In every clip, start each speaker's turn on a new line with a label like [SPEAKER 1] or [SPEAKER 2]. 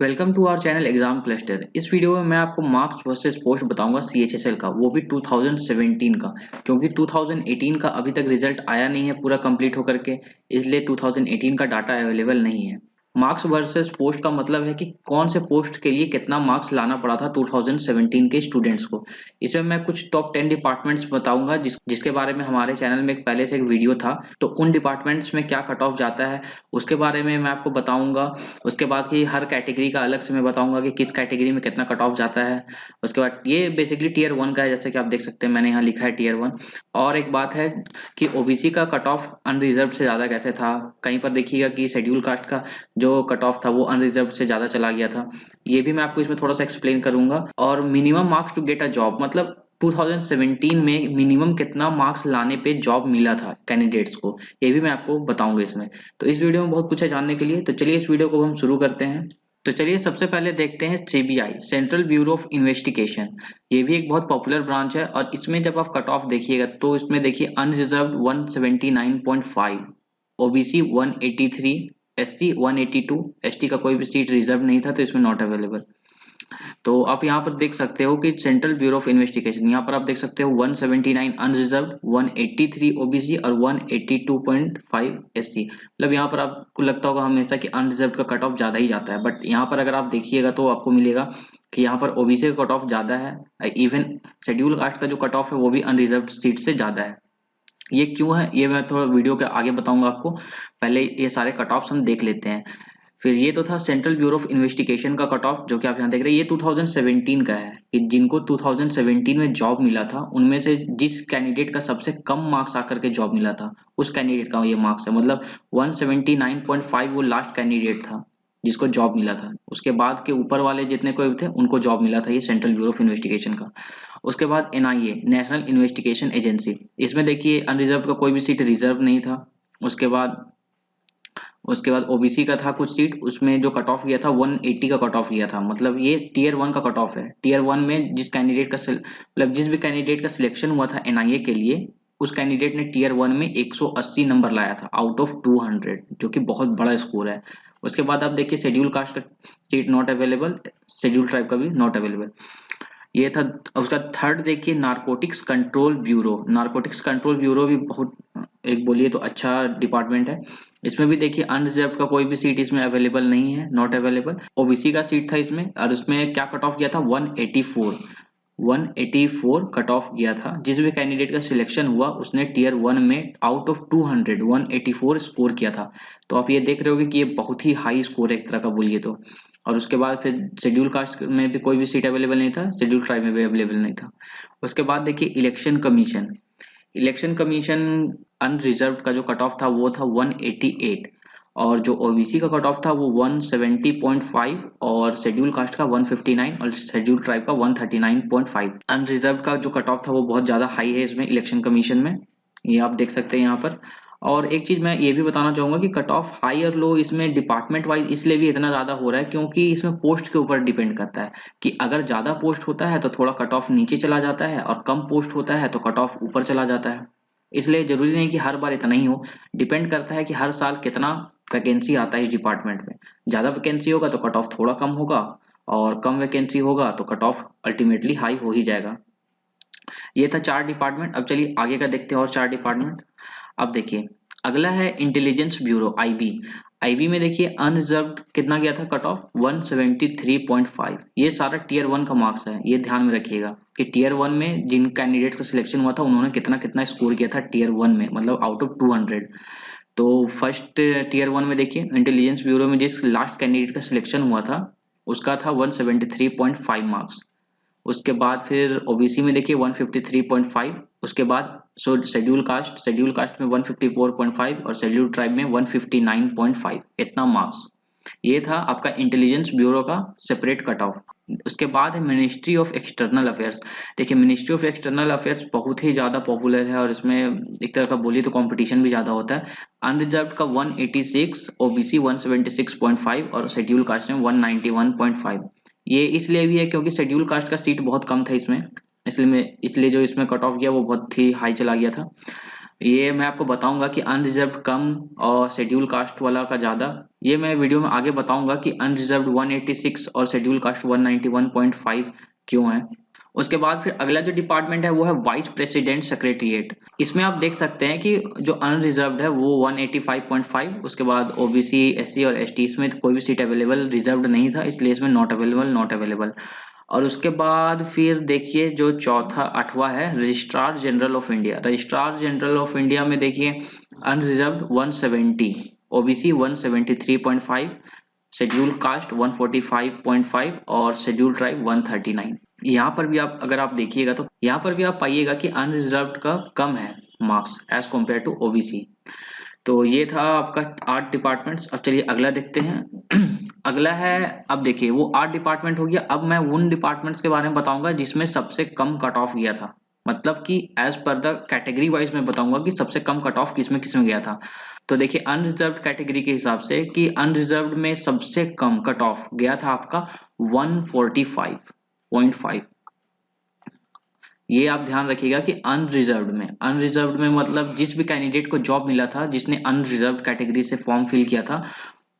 [SPEAKER 1] Welcome to our channel exam cluster. इस video में मैं आपको मार्क्स वर्सेस पोस्ट बताऊंगा सीएचएसएल का, वो भी 2017 का, क्योंकि 2018 का अभी तक रिजल्ट आया नहीं है पूरा कंप्लीट होकर के, इसलिए 2018 का डाटा अवेलेबल नहीं है। मार्क्स वर्सेस पोस्ट का मतलब है कि कौन से पोस्ट के लिए कितना मार्क्स लाना पड़ा था 2017 के स्टूडेंट्स को। इसमें मैं कुछ टॉप 10 डिपार्टमेंट्स बताऊंगा जिसके बारे में हमारे चैनल में पहले से एक वीडियो था। तो उन डिपार्टमेंट्स में क्या कट ऑफ जाता है उसके बारे में मैं आपको बताऊंगा। उसके बाद की हर कैटेगरी का अलग से मैं बताऊंगा कि किस कैटेगरी में कितना कट ऑफ जाता है। उसके बाद ये बेसिकली टीयर 1 का है, जैसे कि आप देख सकते हैं मैंने यहाँ लिखा है टीयर 1। और एक बात है कि ओबीसी का कट ऑफ अनरिजर्व से ज़्यादा कैसे था। कहीं पर देखिएगा कि शेड्यूल कास्ट का जो कट ऑफ था वो अनरिजर्व से ज़्यादा चला गया था। ये भी मैं आपको इसमें थोड़ा सा एक्सप्लेन करूंगा। और minimum marks to get a job, मतलब 2017 में मिनिमम कितना मार्क्स लाने पे जॉब मिला था कैंडिडेट्स को, ये भी मैं आपको बताऊंगा इसमें। तो इस वीडियो में बहुत कुछ है जानने के लिए, तो चलिए इस वीडियो को हम शुरू करते हैं। तो चलिए सबसे पहले देखते हैं CBI, central bureau of investigation. ये भी एक बहुत पॉपुलर ब्रांच है और इसमें जब आप कट ऑफ देखिएगा तो इसमें देखिए अनरिजर्व 179.5, ओबीसी 183, एससी 182, एसटी का कोई भी सीट रिजर्व नहीं था तो इसमें नॉट अवेलेबल। तो आप यहाँ पर देख सकते हो कि सेंट्रल ब्यूरो ऑफ इन्वेस्टिगेशन, यहाँ पर आप देख सकते हो 179 अनरिजर्व, 183 ओबीसी और 182.5 एससी। मतलब यहाँ पर आपको लगता होगा हमेशा कि अनरिजर्व का कट ऑफ ज्यादा ही जाता है, बट यहाँ पर अगर आप देखिएगा तो आपको मिलेगा कि यहाँ पर ओबीसी का कट ऑफ ज्यादा है। इवन शेड्यूल कास्ट का जो कट ऑफ है वो भी अनरिजर्व सीट से ज्यादा है। ये क्यों है ये मैं थोड़ा वीडियो के आगे बताऊंगा आपको। पहले ये सारे कट ऑफ्स हम देख लेते हैं। फिर ये तो था सेंट्रल ब्यूरो ऑफ इन्वेस्टिगेशन का कट ऑफ, जो कि आप यहाँ देख रहे हैं ये 2017 का है कि जिनको 2017 में जॉब मिला था उनमें से जिस कैंडिडेट का सबसे कम मार्क्स आकर के जॉब मिला था उस कैंडिडेट का ये मार्क्स है। मतलब 179.5 वो लास्ट कैंडिडेट था जिसको जॉब मिला था। उसके बाद के ऊपर वाले जितने कोई थे उनको जॉब मिला था ये सेंट्रल ब्यूरो ऑफ इन्वेस्टिगेशन का। उसके बाद एनआईए, नेशनल इन्वेस्टिगेशन एजेंसी, इसमें देखिए अनरिजर्व का कोई भी सीट रिजर्व नहीं था। उसके बाद उसके बाद ओबीसी का था कुछ सीट, उसमें जो कट ऑफ गया था 180 का कट ऑफ गया था। मतलब ये टीयर 1 का कट ऑफ है। टीयर 1 में जिस कैंडिडेट का मतलब जिस भी कैंडिडेट का सिलेक्शन हुआ था एनआईए के लिए, उस कैंडिडेट ने टीयर 1 में 180 नंबर लाया था आउट ऑफ 200, जो कि बहुत बड़ा स्कोर है। उसके बाद आप देखिए शेड्यूल कास्ट का seat not available, schedule tribe का भी नॉट अवेलेबल। ये था। उसका थर्ड देखिए narcotics control bureau. Narcotics control bureau भी बहुत एक बोलिए तो अच्छा डिपार्टमेंट है। इसमें भी देखिए अनरिजर्व का कोई भी सीट इसमें अवेलेबल नहीं है, नॉट अवेलेबल। ओबीसी का सीट था इसमें और उसमें क्या कट ऑफ गया था 184, 184 कट ऑफ गया था। जिस भी कैंडिडेट का सिलेक्शन हुआ उसने टीयर 1 में आउट ऑफ 200 184 स्कोर किया था। तो आप ये देख रहे होगे कि ये बहुत ही हाई स्कोर है एक तरह का बोलिए तो। और उसके बाद फिर शेड्यूल कास्ट में भी कोई भी सीट अवेलेबल नहीं था, शेड्यूल ट्राइब में भी अवेलेबल नहीं था। उसके बाद देखिए election commission. Election commission unreserve का जो कट ऑफ था वो था 188, और जो ओबीसी का कट ऑफ था वो 170.5 और शेड्यूल कास्ट का 159 और शेड्यूल ट्राइब का 139.5। अनरिजर्व का जो कट ऑफ था वो बहुत ज्यादा हाई है इसमें इलेक्शन कमीशन में, ये आप देख सकते हैं यहाँ पर। और एक चीज मैं ये भी बताना चाहूंगा कि कट ऑफ हाई और लो इसमें डिपार्टमेंट वाइज इसलिए भी इतना ज्यादा हो रहा है क्योंकि इसमें पोस्ट के ऊपर डिपेंड करता है कि अगर ज्यादा पोस्ट होता है तो थोड़ा कट ऑफ नीचे चला जाता है और कम पोस्ट होता है तो कट ऑफ ऊपर चला जाता है। इसलिए जरूरी नहीं कि हर बार इतना ही हो, डिपेंड करता है कि हर साल कितना वैकेंसी आता है इस डिपार्टमेंट में। ज्यादा वैकेंसी होगा तो कट ऑफ थोड़ा कम होगा और कम वैकेंसी होगा तो कट ऑफ अल्टीमेटली हाई हो ही जाएगा। ये था चार डिपार्टमेंट। अब चलिए आगे का देखते हैं और चार डिपार्टमेंट। अब देखिए अगला है इंटेलिजेंस ब्यूरो, आईबी। आईबी में देखिए अनरिजर्व्ड कितना गया था कट ऑफ 173.5। ये सारा टीयर 1 का मार्क्स है, ये ध्यान में रखिएगा कि टीयर 1 में जिन कैंडिडेट्स का सिलेक्शन हुआ था उन्होंने कितना कितना स्कोर किया था टीयर 1 में, मतलब आउट ऑफ 200। तो फर्स्ट टीयर 1 में देखिए इंटेलिजेंस ब्यूरो में जिस लास्ट कैंडिडेट का सिलेक्शन हुआ था उसका था 173.5 मार्क्स। उसके बाद फिर ओबीसी में देखिए 153.5। उसके बाद शेड्यूल कास्ट में 154.5 और शेड्यूल ट्राइब में 159.5, इतना मार्क्स। ये था आपका इंटेलिजेंस ब्यूरो का सेपरेट कट ऑफ। उसके बाद है मिनिस्ट्री ऑफ एक्सटर्नल अफेयर्स। देखिए मिनिस्ट्री ऑफ एक्सटर्नल अफेयर्स बहुत ही ज्यादा पॉपुलर है और इसमें एक तरह का बोलिए तो कंपटीशन भी ज्यादा होता है। अनरिजर्व का 186, ओबीसी 176.5 और शेड्यूल कास्ट में 191.5। ये इसलिए भी है क्योंकि शेड्यूल कास्ट का सीट बहुत कम था इसमें, इसलिए जो इसमें कट ऑफ गया वो बहुत ही हाई चला गया था। ये मैं आपको बताऊंगा कि अनरिजर्व्ड कम और शेड्यूल कास्ट वाला का ज़्यादा। ये मैं वीडियो में आगे बताऊंगा कि अनरिजर्व्ड 186 और शेड्यूल कास्ट 191.5 क्यों है। उसके बाद फिर अगला जो डिपार्टमेंट है वो है वाइस प्रेसिडेंट सेक्रेटरिएट। इसमें आप देख सकते हैं कि जो अनरिजर्व्ड है वो 185.5, उसके बाद ओबीसी एससी और एसटी इसमें कोई भी सीट अवेलेबल रिजर्व्ड नहीं था, इसलिए इसमें नॉट अवेलेबल। और उसके बाद फिर देखिए जो चौथा आठवां है registrar general of India. Registrar general of India में देखिए अनरिजर्व्ड 170, ओबीसी 173.5, शेड्यूल कास्ट 145.5 और शेड्यूल ट्राइब 139। यहाँ पर भी आप अगर आप देखिएगा तो यहाँ पर भी आप पाइएगा कि अनरिजर्व्ड का कम है marks as compare to OBC. तो ये था आपका 8 डिपार्टमेंट्स। अब चलिए अगला देखते हैं। अगला है, अब देखिए वो 8 डिपार्टमेंट हो गया। अब मैं उन डिपार्टमेंट्स के बारे में बताऊंगा जिसमें सबसे कम कट ऑफ गया था, मतलब कि as per the category wise मैं बताऊंगा कि सबसे कम कट ऑफ किसमें किसमें गया था। तो देखिए अनरिजर्व्ड कैटेगरी के हिसाब से कि अनरिजर्व्ड में सबसे कम कट ऑफ गया था आपका 145.5। ये आप ध्यान रखिएगा कि अनरिजर्व्ड में मतलब जिस भी कैंडिडेट को जॉब मिला था जिसने अनरिजर्व्ड कैटेगरी से फॉर्म फिल किया था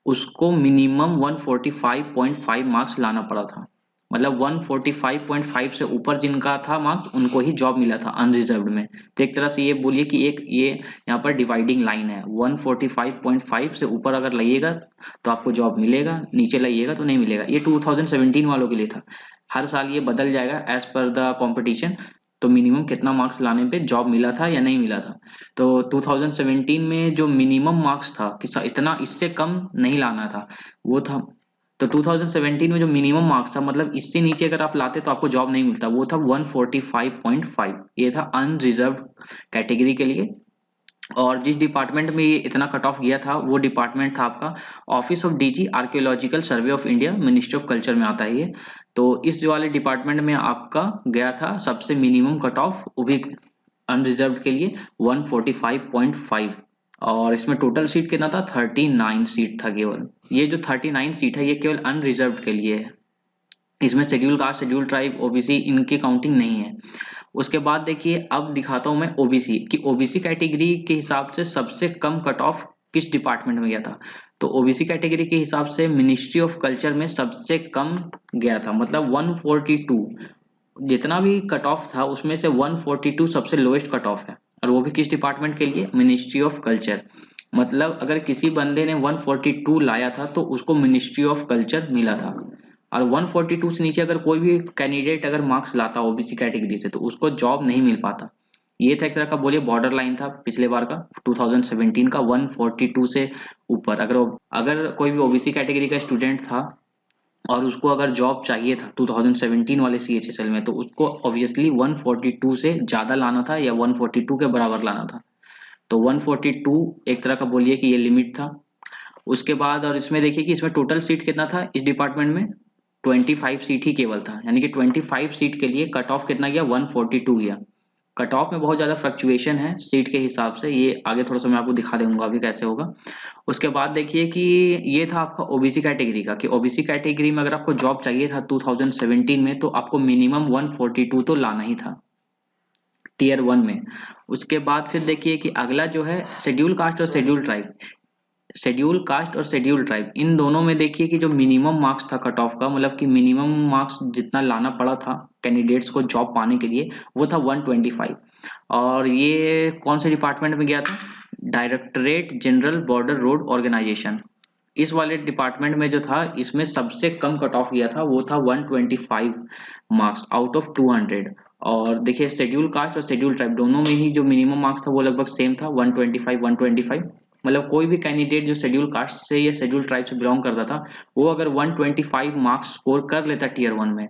[SPEAKER 1] उसको मिनिमम 145.5 मार्क्स लाना पड़ा था। मतलब 145.5 से ऊपर जिनका था मार्क्स उनको ही जॉब मिला था अनरिजर्व्ड में। तो एक तरह से ये बोलिए कि एक ये यहाँ पर डिवाइडिंग लाइन है, 145.5 से ऊपर अगर लाइएगा तो आपको जॉब मिलेगा, नीचे लाइएगा तो नहीं मिलेगा। ये 2017 वालों के लिए था, हर साल ये बदल जाएगा एज पर द कंपटीशन। तो मिनिमम कितना मार्क्स लाने पे जॉब मिला था या नहीं मिला था। तो 2017 में जो मिनिमम मार्क्स था कि इतना इससे कम नहीं लाना था वो था। तो 2017 में जो मिनिमम मार्क्स था मतलब इससे नीचे अगर आप लाते तो आपको जॉब नहीं मिलता, वो था 145.5। ये था अनरिजर्व्ड कैटेगरी के लिए। और जिस डिपार्टमेंट में ये इतना कट ऑफ गया था वो डिपार्टमेंट था आपका office of DG archaeological survey of India, ministry of culture में आता है ये। तो इस वाले डिपार्टमेंट में आपका गया था सबसे मिनिमम कट ऑफ वो भी अनरिजर्व्ड के लिए 145.5। और इसमें टोटल सीट कितना था, 39 सीट था केवल। ये जो 39 सीट है ये केवल अनरिजर्व्ड के लिए है, इसमें schedule caste schedule tribe OBC इनकी काउंटिंग नहीं है। उसके बाद देखिए अब दिखाता हूं मैं ओबीसी कि ओबीसी कैटेगरी के हिसाब से सबसे कम कट ऑफ किस डिपार्टमेंट में गया था। तो ओबीसी कैटेगरी के हिसाब से मिनिस्ट्री ऑफ कल्चर में सबसे कम गया था, मतलब 142। जितना भी कट ऑफ था उसमें से 142 सबसे लोएस्ट कट ऑफ है, और वो भी किस डिपार्टमेंट के लिए, मिनिस्ट्री ऑफ कल्चर। मतलब अगर किसी बंदे ने 142 लाया था तो उसको मिनिस्ट्री ऑफ कल्चर मिला था। और 142 से नीचे अगर कोई भी कैंडिडेट अगर मार्क्स लाता ओबीसी कैटेगरी से तो उसको जॉब नहीं मिल पाता। ये था एक तरह का बोलिए बॉर्डर लाइन था पिछले बार का 2017 का 142 से ऊपर। अगर कोई भी ओबीसी कैटेगरी का स्टूडेंट था और उसको अगर जॉब चाहिए था 2017 वाले सीएचएसएल में तो उसको ऑब्वियसली 142 से ज्यादा लाना था या 142 के बराबर लाना था। तो 142 एक तरह का बोलिए कि ये लिमिट था। उसके बाद और इसमें देखिए कि इसमें टोटल सीट कितना था इस डिपार्टमेंट में, 25 सीट ही केवल था, यानी कि 25 सीट के लिए कट ऑफ कितना गया, 142 गया। कट ऑफ में बहुत ज्यादा फ्लक्चुएशन है सीट के हिसाब से, ये आगे थोड़ा सा मैं आपको दिखा दूंगा अभी कैसे होगा। उसके बाद देखिए कि ये था आपका ओबीसी कैटेगरी का, कि ओबीसी कैटेगरी में अगर आपको जॉब चाहिए था 2017 में तो आपको मिनिमम 142 तो लाना ही था टीयर 1 में। उसके बाद फिर देखिए कि अगला जो है शेड्यूल कास्ट और शेड्यूल ट्राइब। शेड्यूल कास्ट और शेड्यूल ट्राइब इन दोनों में देखिए कि जो मिनिमम मार्क्स था कट ऑफ का, मतलब कि मिनिमम मार्क्स जितना लाना पड़ा था कैंडिडेट्स को जॉब पाने के लिए वो था 125। और ये कौन से डिपार्टमेंट में गया था, directorate general border road organisation. इस वाले डिपार्टमेंट में जो था इसमें सबसे कम कट ऑफ गया था वो था 125 मार्क्स आउट ऑफ 200। और देखिए शेड्यूल कास्ट और शेड्यूल ट्राइब दोनों में ही जो मिनिमम मार्क्स था वो लगभग सेम था 125। मतलब कोई भी कैंडिडेट जो शेड्यूल कास्ट से या शेड्यूल ट्राइब से बिलोंग करता था वो अगर 125 मार्क्स स्कोर कर लेता टीयर 1 में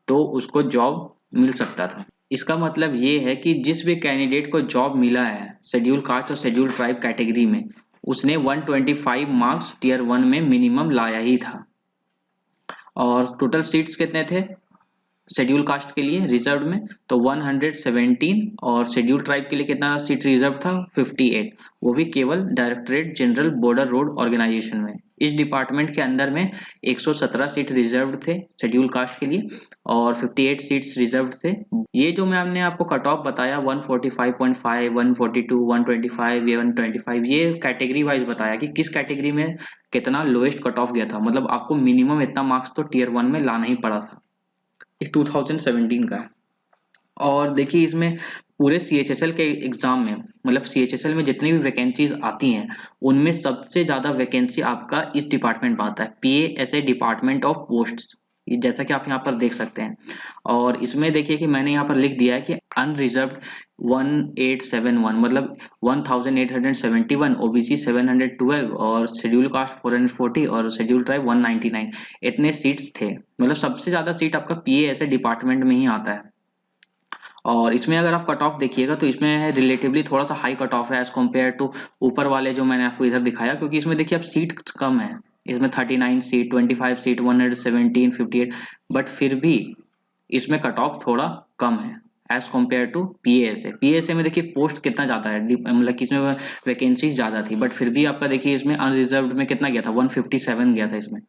[SPEAKER 1] तो उसको जॉब मिल सकता था। इसका मतलब ये है कि जिस भी कैंडिडेट को जॉब मिला है शेड्यूल कास्ट और शेड्यूल ट्राइब कैटेगरी में उसने 125 मार्क्स टीयर 1 में मिनिमम लाया ही था। और टोटल सीट्स कितने थे शेड्यूल कास्ट के लिए रिजर्व में, तो 117। और शेड्यूल ट्राइब के लिए कितना सीट रिजर्व था, 58, वो भी केवल directorate general border road organisation में। इस डिपार्टमेंट के अंदर में 117 सीट रिजर्व्ड थे शेड्यूल कास्ट के लिए और 58 सीट्स रिजर्व्ड थे। ये जो मैंने आपको कट ऑफ बताया 145.5, 142, 125, ये 125, ये कैटेगरी वाइज बताया कि किस कैटेगरी में कितना लोएस्ट कट ऑफ गया था, मतलब आपको मिनिमम इतना मार्क्स तो टीयर 1 में लाना ही पड़ा था इस 2017 का। और देखिए इसमें पूरे CHSL के एग्जाम में, मतलब CHSL में जितनी भी वैकेंसीज आती हैं उनमें सबसे ज्यादा वैकेंसी आपका इस डिपार्टमेंट में आता है, PASA डिपार्टमेंट ऑफ पोस्ट्स, जैसा कि आप यहाँ पर देख सकते हैं। और इसमें देखिए कि मैंने यहाँ पर लिख दिया है कि अनरिजर्व्ड 1871, मतलब 1871, OBC 712 और शेड्यूल कास्ट 440 और शेड्यूल ट्राइब 199, इतने सीट्स थे। मतलब सबसे ज्यादा सीट आपका PASA डिपार्टमेंट में ही आता है। और इसमें अगर आप कट ऑफ देखिएगा तो इसमें रिलेटिवली थोड़ा सा हाई कट ऑफ है एज कम्पेयर टू ऊपर वाले जो मैंने आपको इधर दिखाया, क्योंकि इसमें देखिए आप सीट कम है, इसमें 39 सीट, 25 सीट, 117, 58, बट फिर भी इसमें कट ऑफ थोड़ा कम है एज कम्पेयर टू PASA में देखिए पोस्ट कितना ज्यादा है, मतलब कि इसमें वैकेंसी ज्यादा थी, बट फिर भी आपका देखिए इसमें अनरिजर्व्ड में कितना गया था, 157 गया था इसमें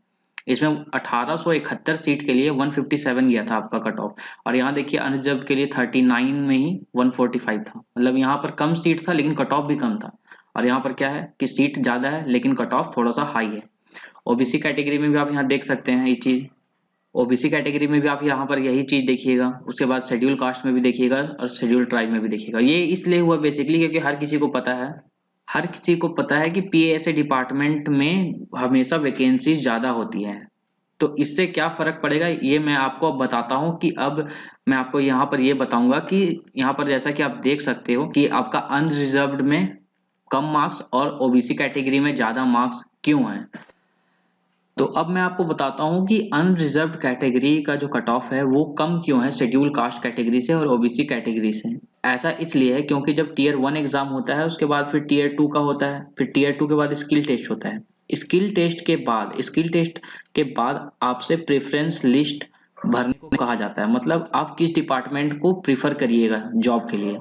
[SPEAKER 1] 1871 सीट के लिए 157 गया था आपका कट ऑफ। और यहाँ देखिए अनरिजर्व के लिए 39 में ही 145 था, मतलब यहाँ पर कम सीट था लेकिन कट ऑफ भी कम था। और यहाँ पर क्या है कि सीट ज्यादा है लेकिन कट ऑफ थोड़ा सा हाई है। OBC कैटेगरी में भी आप यहाँ देख सकते हैं ये चीज, OBC कैटेगरी में भी आप यहाँ पर यही चीज देखिएगा, उसके बाद शेड्यूल कास्ट में भी देखिएगा और शेड्यूल ट्राइब में भी देखिएगा। ये इसलिए हुआ बेसिकली क्योंकि हर किसी को पता है कि PASA डिपार्टमेंट में हमेशा वैकेंसीज ज्यादा होती है। तो इससे क्या फर्क पड़ेगा ये मैं आपको अब बताता हूँ कि अब मैं आपको यहाँ पर ये बताऊंगा कि यहाँ पर जैसा कि आप देख सकते हो कि आपका अनरिजर्व्ड में कम मार्क्स और OBC कैटेगरी में ज्यादा मार्क्स क्यों हैं। तो अब मैं आपको बताता हूँ कि अनरिजर्व्ड कैटेगरी का जो कट ऑफ है वो कम क्यों है शेड्यूल कास्ट कैटेगरी से और OBC कैटेगरी से। ऐसा इसलिए है क्योंकि जब टीयर 1 एग्जाम होता है उसके बाद फिर टीयर 2 का होता है, फिर टीयर 2 के बाद स्किल टेस्ट होता है। स्किल टेस्ट के बाद आपसे प्रेफरेंस लिस्ट भरने को कहा जाता है, मतलब आप किस डिपार्टमेंट को प्रीफर करिएगा जॉब के लिए।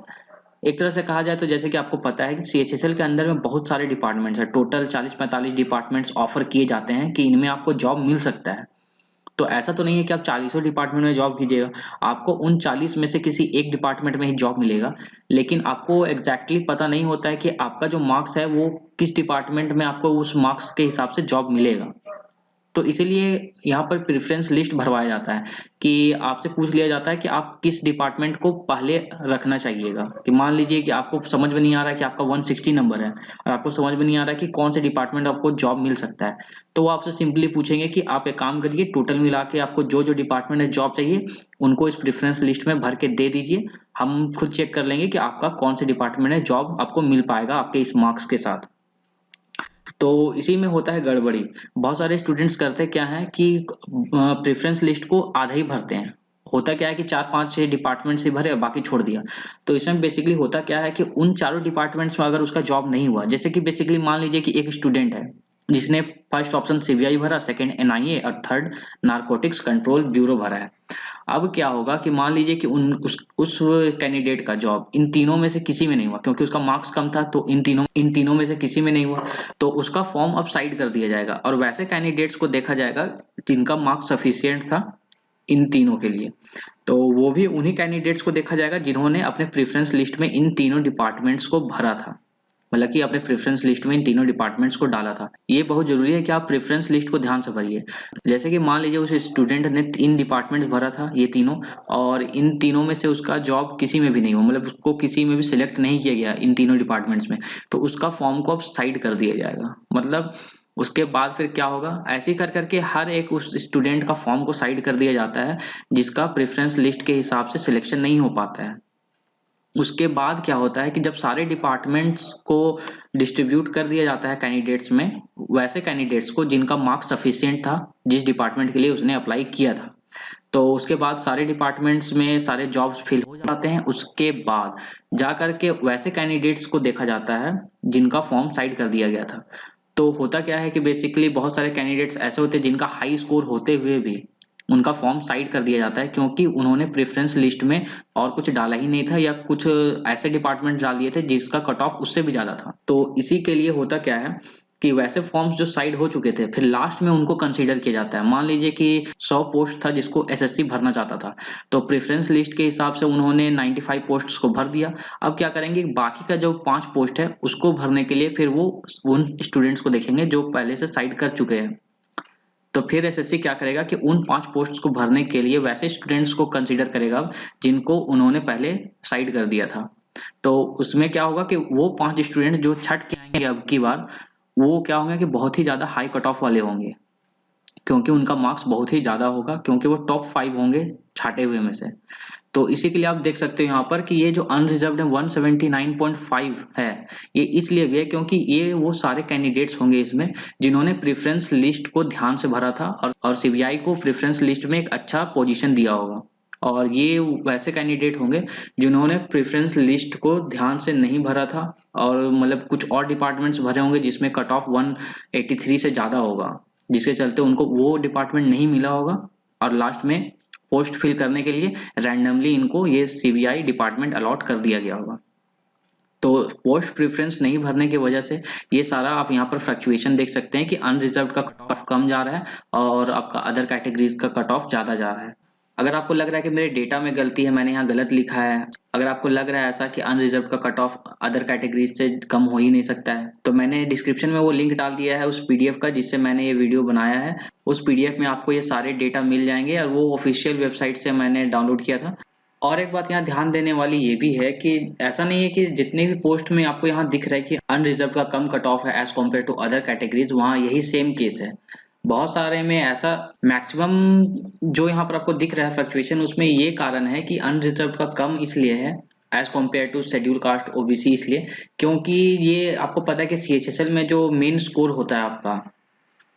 [SPEAKER 1] एक तरह से कहा जाए तो जैसे कि आपको पता है कि CHSL के अंदर में बहुत सारे डिपार्टमेंट्स हैं, टोटल 40-45 डिपार्टमेंट्स ऑफर किए जाते हैं कि इनमें आपको जॉब मिल सकता है। तो ऐसा तो नहीं है कि आप 40 डिपार्टमेंट में जॉब कीजिएगा, आपको उन 40 में से किसी एक डिपार्टमेंट में ही जॉब मिलेगा, लेकिन आपको एग्जैक्टली पता नहीं होता है कि आपका जो मार्क्स है वो किस डिपार्टमेंट में आपको उस मार्क्स के हिसाब से जॉब मिलेगा। तो इसीलिए यहाँ पर प्रेफरेंस लिस्ट भरवाया जाता है कि आपसे पूछ लिया जाता है कि आप किस डिपार्टमेंट को पहले रखना चाहिएगा। कि मान लीजिए कि आपको समझ में नहीं आ रहा है कि आपका 160 नंबर है और आपको समझ में नहीं आ रहा है कि कौन से डिपार्टमेंट आपको जॉब मिल सकता है, तो वो आपसे सिंपली पूछेंगे कि आप एक काम करिए, टोटल मिला के आपको जो जो डिपार्टमेंट में जॉब चाहिए उनको इस प्रेफरेंस लिस्ट में भर के दे दीजिए, हम खुद चेक कर लेंगे कि आपका कौन से डिपार्टमेंट में जॉब आपको मिल पाएगा आपके इस मार्क्स के साथ। तो इसी में होता है गड़बड़ी। बहुत सारे स्टूडेंट्स करते क्या है कि प्रेफरेंस लिस्ट को आधा ही भरते हैं। होता क्या है कि 4-5-6 डिपार्टमेंट से भरे और बाकी छोड़ दिया। तो इसमें बेसिकली होता क्या है कि उन चारों डिपार्टमेंट्स में अगर उसका जॉब नहीं हुआ, जैसे कि बेसिकली मान लीजिए कि एक स्टूडेंट है जिसने फर्स्ट ऑप्शन CBI भरा, सेकंड NIA और थर्ड नारकोटिक्स कंट्रोल ब्यूरो भरा है। अब क्या होगा कि मान लीजिए कि उस कैंडिडेट का जॉब इन तीनों में से किसी में नहीं हुआ, क्योंकि उसका मार्क्स कम था, तो इन तीनों में से किसी में नहीं हुआ, तो उसका फॉर्म अब साइड कर दिया जाएगा और वैसे कैंडिडेट्स को देखा जाएगा जिनका मार्क्स सफिशिएंट था इन तीनों के लिए। तो वो भी उन्हीं कैंडिडेट्स को देखा जाएगा जिन्होंने अपने प्रेफरेंस लिस्ट में इन तीनों डिपार्टमेंट्स को भरा था, मतलब कि अपने प्रेफरेंस लिस्ट में इन तीनों डिपार्टमेंट्स को डाला था। ये बहुत जरूरी है कि आप प्रेफरेंस लिस्ट को ध्यान से भरिए। जैसे कि मान लीजिए उस स्टूडेंट ने 3 डिपार्टमेंट्स भरा था ये तीनों, और इन तीनों में से उसका जॉब किसी में भी नहीं हुआ, मतलब उसको किसी में भी सिलेक्ट नहीं किया गया इन तीनों डिपार्टमेंट्स में, तो उसका फॉर्म को अब साइड कर दिया जाएगा। मतलब उसके बाद फिर क्या होगा, ऐसे ही कर करके हर एक उस स्टूडेंट का फॉर्म को साइड कर दिया जाता है जिसका प्रेफरेंस लिस्ट के हिसाब से सिलेक्शन नहीं हो पाता है। उसके बाद क्या होता है कि जब सारे डिपार्टमेंट्स को डिस्ट्रीब्यूट कर दिया जाता है कैंडिडेट्स में, वैसे कैंडिडेट्स को जिनका मार्क्स सफिशिएंट था जिस डिपार्टमेंट के लिए उसने अप्लाई किया था, तो उसके बाद सारे डिपार्टमेंट्स में सारे जॉब्स फिल हो जाते हैं। उसके बाद जा करके वैसे कैंडिडेट्स को देखा जाता है जिनका फॉर्म साइड कर दिया गया था। तो होता क्या है कि बेसिकली बहुत सारे कैंडिडेट्स ऐसे होते हैं जिनका हाई स्कोर होते हुए भी उनका फॉर्म साइड कर दिया जाता है, क्योंकि उन्होंने प्रेफरेंस लिस्ट में और कुछ डाला ही नहीं था या कुछ ऐसे डिपार्टमेंट डाल दिए थे जिसका कट ऑफ उससे भी ज्यादा था। तो इसी के लिए होता क्या है कि वैसे फॉर्म्स जो साइड हो चुके थे फिर लास्ट में उनको कंसीडर किया जाता है। मान लीजिए कि 100 पोस्ट था जिसको एसएससी भरना चाहता था, तो प्रेफरेंस लिस्ट के हिसाब से उन्होंने 95 पोस्ट्स को भर दिया। अब क्या करेंगे, बाकी का जो 5 पोस्ट है उसको भरने के लिए फिर वो उन स्टूडेंट्स को देखेंगे जो पहले से साइड कर चुके हैं। तो फिर एसएससी क्या करेगा कि उन 5 पोस्ट्स को भरने के लिए वैसे स्टूडेंट्स को कंसीडर करेगा जिनको उन्होंने पहले साइड कर दिया था। तो उसमें क्या होगा कि वो 5 स्टूडेंट जो छट के आएंगे अब की बार, वो क्या होंगे कि बहुत ही ज़्यादा हाई कट ऑफ वाले होंगे, क्योंकि उनका मार्क्स बहुत ही ज़्यादा होगा, क्योंकि वो टॉप 5 होंगे छाटे हुए में से। तो इसी के लिए आप देख सकते हो यहाँ पर कि ये जो अनरिजर्व्ड है 179.5 है, ये इसलिए भी है क्योंकि ये वो सारे कैंडिडेट्स होंगे इसमें जिन्होंने प्रेफरेंस लिस्ट को ध्यान से भरा था और सीबीआई को प्रेफरेंस लिस्ट में एक अच्छा पोजीशन दिया होगा। और ये वैसे कैंडिडेट होंगे जिन्होंने प्रेफरेंस लिस्ट को ध्यान से नहीं भरा था और मतलब कुछ और डिपार्टमेंट्स भरे होंगे जिसमें कट ऑफ 183 से ज़्यादा होगा, जिसके चलते उनको वो डिपार्टमेंट नहीं मिला होगा और लास्ट में पोस्ट फिल करने के लिए रैंडमली इनको ये सीबीआई डिपार्टमेंट अलॉट कर दिया गया होगा। तो पोस्ट प्रेफरेंस नहीं भरने की वजह से ये सारा आप यहाँ पर फ्लक्चुएशन देख सकते हैं कि अनरिजर्व्ड का कट ऑफ कम जा रहा है और आपका अदर कैटेगरीज का कट ऑफ ज़्यादा जा रहा है। अगर आपको लग रहा है कि मेरे डेटा में गलती है, मैंने यहाँ गलत लिखा है, अगर आपको लग रहा है ऐसा कि अनरिजर्व का कट ऑफ अदर कैटेगरीज से कम हो ही नहीं सकता है, तो मैंने डिस्क्रिप्शन में वो लिंक डाल दिया है उस पीडीएफ का जिससे मैंने ये वीडियो बनाया है। उस पीडीएफ में आपको ये सारे डेटा मिल जाएंगे और वो ऑफिशियल वेबसाइट से मैंने डाउनलोड किया था। और एक बात यहाँ ध्यान देने वाली ये भी है कि ऐसा नहीं है कि जितने भी पोस्ट में आपको यहाँ दिख रहा है कि अनरिजर्व का कम कट ऑफ है as compare to other categories, वहाँ यही सेम केस है। बहुत सारे में ऐसा मैक्सिमम जो यहाँ पर आपको दिख रहा है फ्लक्चुएशन, उसमें ये कारण है कि अनरिजर्व का कम इसलिए है as compare to schedule caste OBC, इसलिए क्योंकि ये आपको पता है कि सीएचएसएल में जो मेन स्कोर होता है आपका,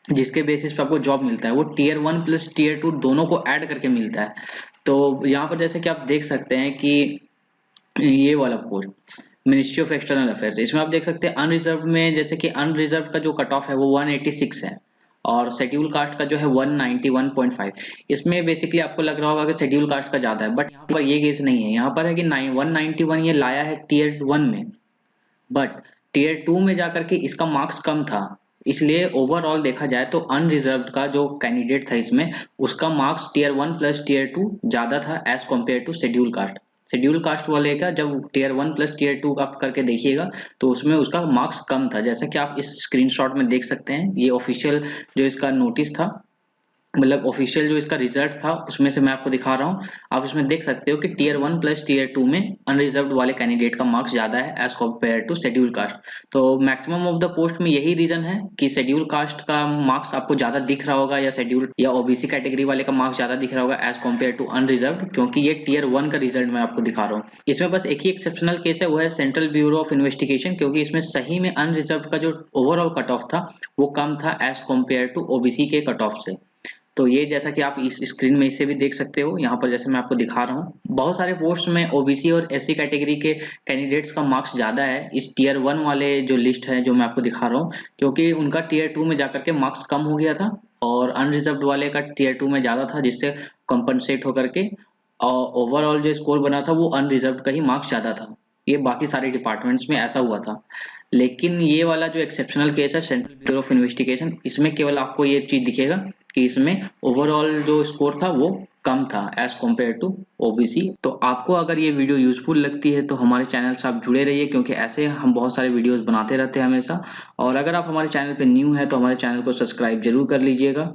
[SPEAKER 1] जिसके बेसिस पे आपको जॉब मिलता है, वो टीयर 1 प्लस टीयर 2 दोनों को ऐड करके मिलता है। तो यहाँ पर जैसे कि आप देख सकते हैं कि ये वाला post ministry of external affairs, इसमें आप देख सकते हैं अनरिजर्व में जैसे कि अनरिजर्व का जो कट ऑफ है वो 186 है और शेड्यूल कास्ट का जो है 191.5। इसमें बेसिकली आपको लग रहा होगा कि शेड्यूल कास्ट का ज्यादा है, बट यहाँ पर ये केस नहीं है। यहाँ पर है कि 191 ये लाया है टीयर 1 में, बट टीयर 2 में जाकर के इसका मार्क्स कम था, इसलिए ओवरऑल देखा जाए तो अनरिजर्व्ड का जो कैंडिडेट था इसमें उसका मार्क्स टीयर 1 प्लस टीयर 2 ज्यादा था as compare to schedule caste. Schedule caste वाले का जब टीयर 1 प्लस टीयर 2 आप करके देखिएगा तो उसमें उसका मार्क्स कम था, जैसा कि आप इस स्क्रीनशॉट में देख सकते हैं। ये ऑफिशियल जो इसका नोटिस था, मतलब ऑफिशियल जो इसका रिजल्ट था उसमें से मैं आपको दिखा रहा हूँ। आप इसमें देख सकते हो कि टीयर 1 प्लस टीयर 2 में अनरिजर्व्ड वाले कैंडिडेट का मार्क्स ज्यादा है as compare to schedule caste. तो मैक्सिमम ऑफ द पोस्ट में यही रीजन है कि शेड्यूल कास्ट का मार्क्स आपको ज्यादा दिख रहा होगा या शेड्यूल या ओबीसी कैटेगरी वाले का मार्क्स ज्यादा दिख रहा होगा एज कम्पेयर टू अनरिजर्व्ड, क्योंकि ये टीयर 1 का रिजल्ट मैं आपको दिखा रहा हूँ। इसमें बस एक ही एक्सेप्शनल केस है, वो है सेंट्रल ब्यूरो ऑफ इन्वेस्टिगेशन, क्योंकि इसमें सही में अनरिजर्व्ड का जो ओवरऑल कट ऑफ था वो कम था एज कम्पेयर टू ओबीसी के कट ऑफ से। तो ये जैसा कि आप इस स्क्रीन में इसे भी देख सकते हो, यहाँ पर जैसे मैं आपको दिखा रहा हूँ बहुत सारे पोस्ट में ओबीसी और एससी कैटेगरी के कैंडिडेट्स का मार्क्स ज्यादा है इस टीयर 1 वाले जो लिस्ट है जो मैं आपको दिखा रहा हूँ, क्योंकि उनका टीयर 2 में जाकर के मार्क्स कम हो गया था और अनरिजर्व्ड वाले का टीयर 2 में ज्यादा था, जिससे कंपनसेट होकर के और ओवरऑल जो स्कोर बना था वो अनरिजर्व्ड का ही मार्क्स ज्यादा था। ये बाकी सारे डिपार्टमेंट्स में ऐसा हुआ था, लेकिन ये वाला जो एक्सेप्शनल केस है सेंट्रल ब्यूरो ऑफ इन्वेस्टिगेशन, इसमें केवल आपको ये चीज दिखेगा कि इसमें ओवरऑल जो स्कोर था वो कम था एज कम्पेयर टू ओबीसी। तो आपको अगर ये वीडियो यूजफुल लगती है तो हमारे चैनल से आप जुड़े रहिए, क्योंकि ऐसे हम बहुत सारे वीडियोस बनाते रहते हैं हमेशा। और अगर आप हमारे चैनल पे न्यू है तो हमारे चैनल को सब्सक्राइब जरूर कर लीजिएगा।